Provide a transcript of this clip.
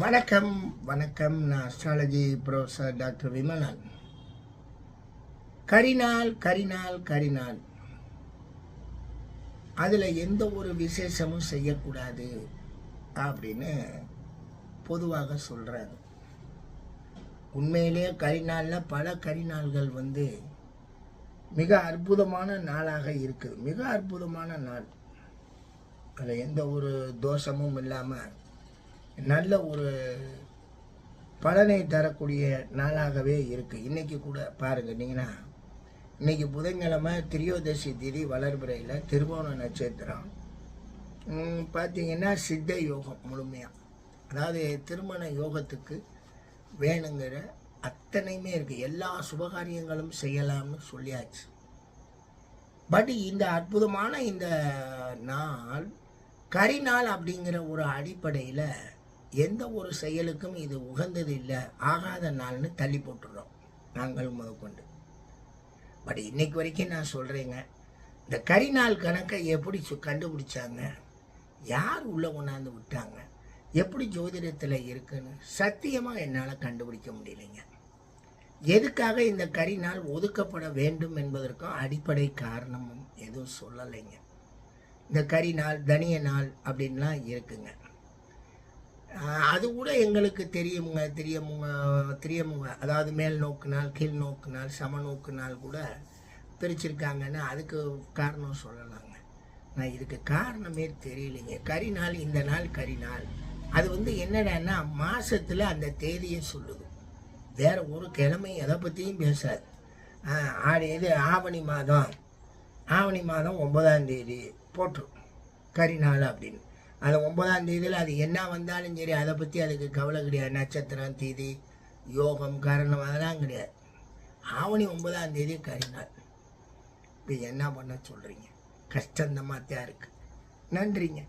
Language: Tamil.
வணக்கம் வணக்கம். நான் அஸ்ட்ராலஜி ப்ரொஃபஸர் டாக்டர் விமலன். கரிநாள் கரிநாள் கரிநாள் அதில் எந்த ஒரு விசேஷமும் செய்யக்கூடாது அப்படின்னு பொதுவாக சொல்கிறாங்க. உண்மையிலேயே கரிநாளில் பல கரிநாள்கள் மிக அற்புதமான நாளாக இருக்குது. மிக அற்புதமான நாள். அதில் எந்த ஒரு தோஷமும் இல்லாமல் நல்ல ஒரு பலனை தரக்கூடிய நாளாகவே இருக்குது. இன்றைக்கி கூட பாருங்கள், நீங்கன்னா இன்றைக்கி புதன்கிழமை திரியோதசி திதி வளர்பிறையில் திருவோண நட்சத்திரம். பார்த்திங்கன்னா சித்த யோகம் முழுமையாக, அதாவது திருமண யோகத்துக்கு வேணுங்கிற அத்தனையுமே இருக்குது. எல்லா சுபகாரியங்களும் செய்யலாம்னு சொல்லியாச்சு. பட் இந்த அற்புதமான இந்த நாள் கரிநாள் அப்படிங்கிற ஒரு அடிப்படையில் எந்த ஒரு செயலுக்கும் இது உகந்தது இல்லை, ஆகாத நாள்னு தள்ளி போட்டுடுறோம் நாங்கள் முதற்கொண்டு. பட் இன்னைக்கு வரைக்கும் நான் சொல்கிறேங்க, இந்த கரிநாள் கணக்கை எப்படி கண்டுபிடிச்சாங்க, யார் உள்ளே கொண்டாந்து விட்டாங்க, எப்படி ஜோதிடத்தில் இருக்குன்னு சத்தியமாக என்னால் கண்டுபிடிக்க முடியலைங்க. எதுக்காக இந்த கரிநாள் ஒதுக்கப்பட வேண்டும் என்பதற்கும் அடிப்படை காரணமும் எதுவும் சொல்லலைங்க. இந்த கரிநாள் தனிய நாள் அப்படின்லாம் இருக்குங்க. அது கூட எங்களுக்கு தெரியுமுங்க. அதாவது மேல் நோக்கு நாள், கீழ் நோக்கு நாள், சம நோக்கு நாள் கூட பிரிச்சிருக்காங்கன்னு அதுக்கு காரணம் சொல்லலாங்க. நான் இதுக்கு காரணமே தெரியலைங்க. கரிநாள், இந்த நாள் கரிநாள், அது என்னடான்னா மாசத்துல அந்த தேதியை சொல்லுது, வேற ஒரு கிழமை எதை பற்றியும் பேசாது. ஆவணி மாதம் 9ஆம் தேதி போட்டுரும் கரிநாள் அப்படின்னு. அது 9ஆம் தேதியில் அது என்ன வந்தாலும் சரி, அதை பற்றி அதுக்கு கவலை கிடையாது. நட்சத்திரம், தேதி, யோகம், காரணம் அதெல்லாம் கிடையாது. ஆவணி 9ஆம் தேதி கரிநாள். இப்போ என்ன பண்ண சொல்கிறீங்க? கஷ்டந்தமாக தான் இருக்குது. நன்றிங்க.